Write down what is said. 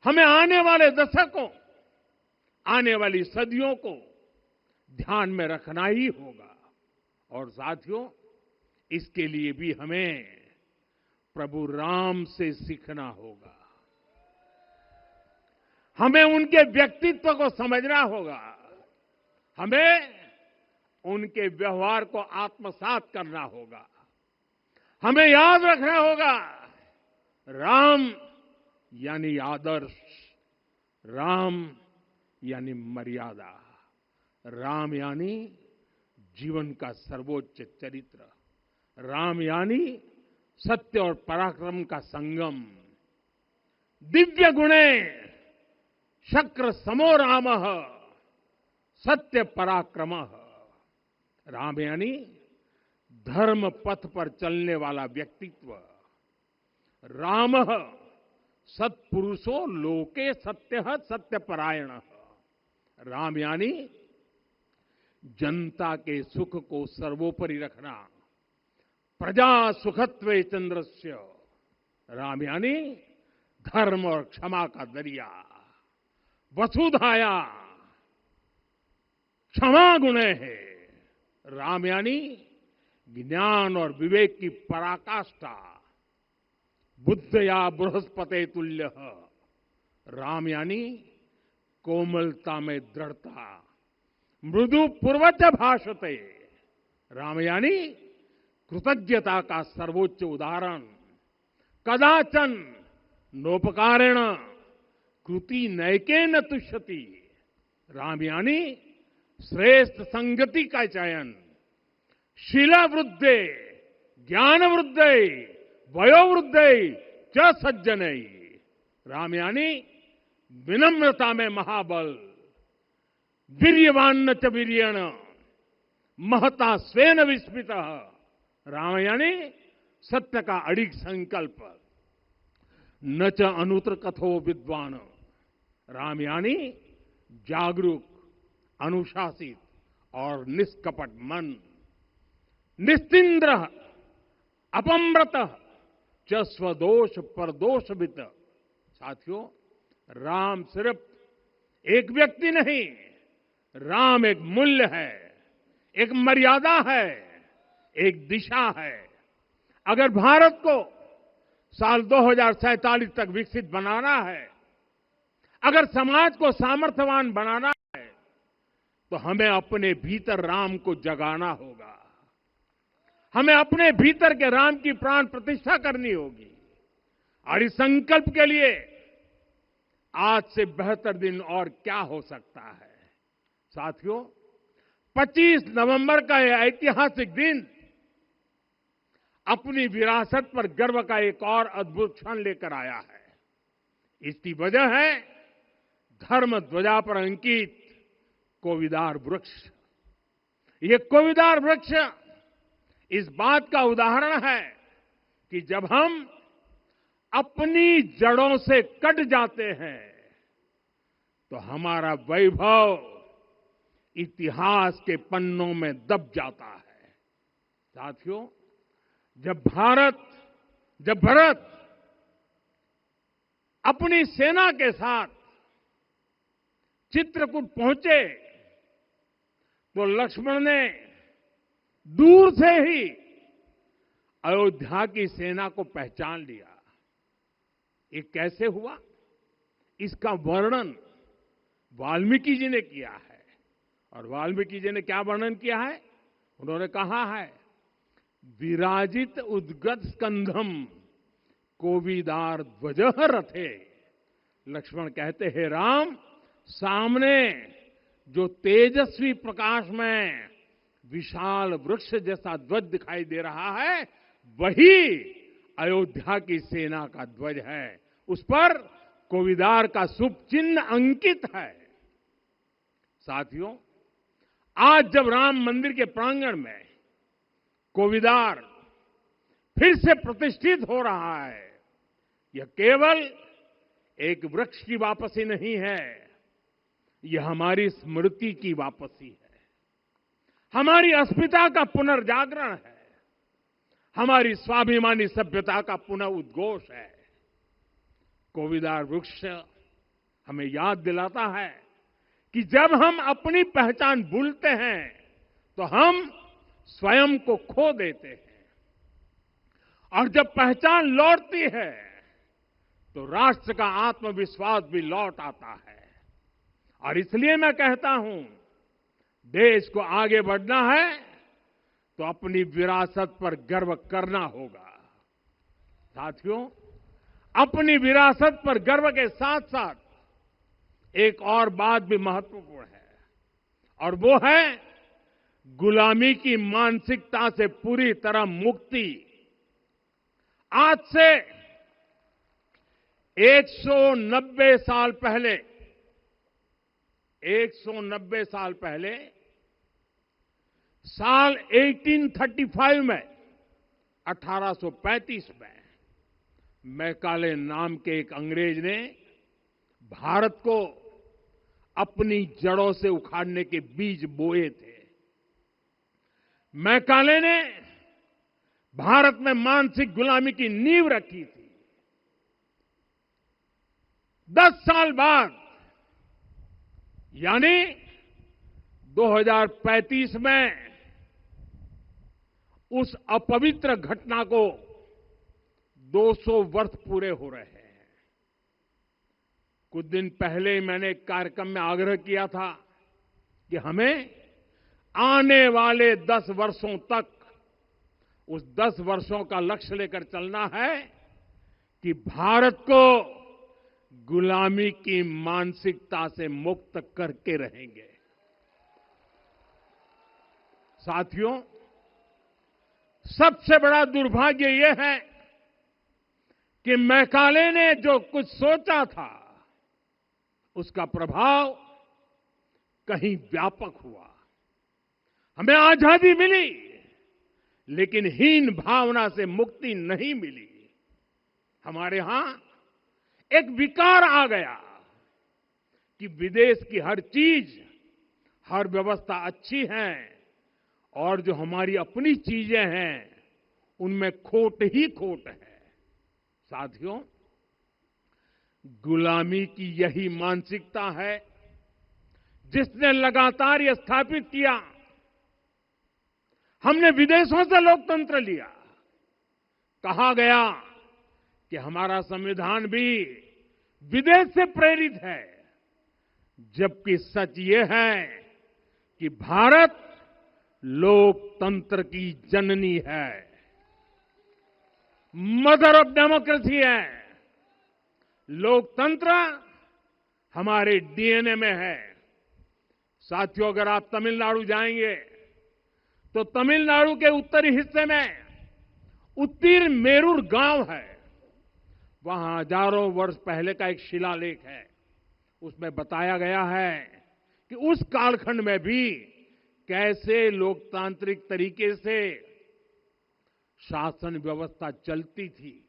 हमें आने वाले दशकों, आने वाली सदियों को ध्यान में रखना ही होगा। और साथियों, इसके लिए भी हमें प्रभु राम से सीखना होगा। हमें उनके व्यक्तित्व को समझना होगा। हमें उनके व्यवहार को आत्मसात करना होगा। हमें याद रखना होगा, राम यानी आदर्श, राम यानी मर्यादा, राम यानी जीवन का सर्वोच्च चरित्र, राम यानी सत्य और पराक्रम का संगम। दिव्य गुणे शक्र समो रामः सत्य पराक्रमः। राम यानी धर्म पथ पर चलने वाला व्यक्तित्व। रामः सत्पुरुषो लोके सत्यः सत्यपरायणः। राम यानी जनता के सुख को सर्वोपरि रखना, प्रजा सुखत्वे चंद्रस्य। राम यानी धर्म और क्षमा का दरिया। वसुधाया क्षमा गुणे है। राम यानी ज्ञान और विवेक की पराकाष्ठा। बुद्ध या बृहस्पति तुल्य। राम यानी कोमलता में दृढ़ता। मृदु पूर्वज भाषते। राम यानी कृतज्ञता का सर्वोच्च उदाहरण। कदाचन नोपकारेण कृति नैकेन तुष्यति। राम यानी श्रेष्ठ संगति का चयन। शीला वृद्धे ज्ञान वृद्धे वयोवृद्धे च सज्जनै। राम यानी विनम्रता में महाबल। वीर्यवान च वीर्येण महता स्वेन विस्मितः। राम यानी सत्य का अडिग संकल्प। न च अनुत्र कथो विद्वान। राम यानी जागरूक, अनुशासित और निष्कपट मन। निस्तिंद्र अपम्रत च स्वदोष परदोषवित। साथियों, राम सिर्फ एक व्यक्ति नहीं, राम एक मूल्य है, एक मर्यादा है, एक दिशा है। अगर भारत को साल 2047 तक विकसित बनाना है, अगर समाज को सामर्थ्यवान बनाना है, तो हमें अपने भीतर राम को जगाना होगा। हमें अपने भीतर के राम की प्राण प्रतिष्ठा करनी होगी। और इस संकल्प के लिए आज से बेहतर दिन और क्या हो सकता है। साथियों, 25 नवंबर का यह ऐतिहासिक दिन अपनी विरासत पर गर्व का एक और अद्भुत क्षण लेकर आया है। इसकी वजह है धर्म ध्वजा पर अंकित कोविदार वृक्ष। ये कोविदार वृक्ष इस बात का उदाहरण है कि जब हम अपनी जड़ों से कट जाते हैं तो हमारा वैभव इतिहास के पन्नों में दब जाता है। साथियों, जब भरत अपनी सेना के साथ चित्रकूट पहुंचे तो लक्ष्मण ने दूर से ही अयोध्या की सेना को पहचान लिया। ये कैसे हुआ? इसका वर्णन वाल्मीकि जी ने किया है। और वाल्मीकि जी ने क्या वर्णन किया है? उन्होंने कहा है, विराजित उद्गत स्कंधम कोविदार ध्वजः रथे। लक्ष्मण कहते हैं, राम, सामने जो तेजस्वी प्रकाश में विशाल वृक्ष जैसा ध्वज दिखाई दे रहा है, वही अयोध्या की सेना का ध्वज है। उस पर कोविदार का शुभ चिन्ह अंकित है। साथियों, आज जब राम मंदिर के प्रांगण में कोविदार फिर से प्रतिष्ठित हो रहा है, यह केवल एक वृक्ष की वापसी नहीं है, यह हमारी स्मृति की वापसी है, हमारी अस्मिता का पुनर्जागरण है, हमारी स्वाभिमानी सभ्यता का पुनः उद्घोष है। कोविदार वृक्ष हमें याद दिलाता है कि जब हम अपनी पहचान भूलते हैं तो हम स्वयं को खो देते हैं, और जब पहचान लौटती है तो राष्ट्र का आत्मविश्वास भी लौट आता है। और इसलिए मैं कहता हूं, देश को आगे बढ़ना है तो अपनी विरासत पर गर्व करना होगा। साथियों, अपनी विरासत पर गर्व के साथ साथ एक और बात भी महत्वपूर्ण है, और वो है गुलामी की मानसिकता से पूरी तरह मुक्ति। आज से 190 साल पहले 190 साल पहले साल 1835 में 1835 में मैकाले नाम के एक अंग्रेज ने भारत को अपनी जड़ों से उखाड़ने के बीज बोए थे। मैकाले ने भारत में मानसिक गुलामी की नींव रखी थी। 10 साल बाद यानी 2035 में उस अपवित्र घटना को 200 वर्ष पूरे हो रहे हैं। कुछ दिन पहले मैंने एक कार्यक्रम में आग्रह किया था कि हमें आने वाले 10 वर्षों तक उस 10 वर्षों का लक्ष्य लेकर चलना है कि भारत को गुलामी की मानसिकता से मुक्त करके रहेंगे। साथियों, सबसे बड़ा दुर्भाग्य यह है कि मैकाले ने जो कुछ सोचा था उसका प्रभाव कहीं व्यापक हुआ। हमें आजादी मिली, लेकिन हीन भावना से मुक्ति नहीं मिली। हमारे यहां एक विकार आ गया कि विदेश की हर चीज, हर व्यवस्था अच्छी है और जो हमारी अपनी चीजें हैं उनमें खोट ही खोट है। साथियों, गुलामी की यही मानसिकता है जिसने लगातार यह स्थापित किया। हमने विदेशों से लोकतंत्र लिया। कहा गया कि हमारा संविधान भी विदेश से प्रेरित है, जबकि सच ये है कि भारत लोकतंत्र की जननी है, मदर ऑफ डेमोक्रेसी है। लोकतंत्र हमारे डीएनए में है। साथियों, अगर आप तमिलनाडु जाएंगे तो तमिलनाडु के उत्तरी हिस्से में उत्तीर मेरूर गांव है। वहां हजारों वर्ष पहले का एक शिलालेख है। उसमें बताया गया है कि उस कालखंड में भी कैसे लोकतांत्रिक तरीके से शासन व्यवस्था चलती थी।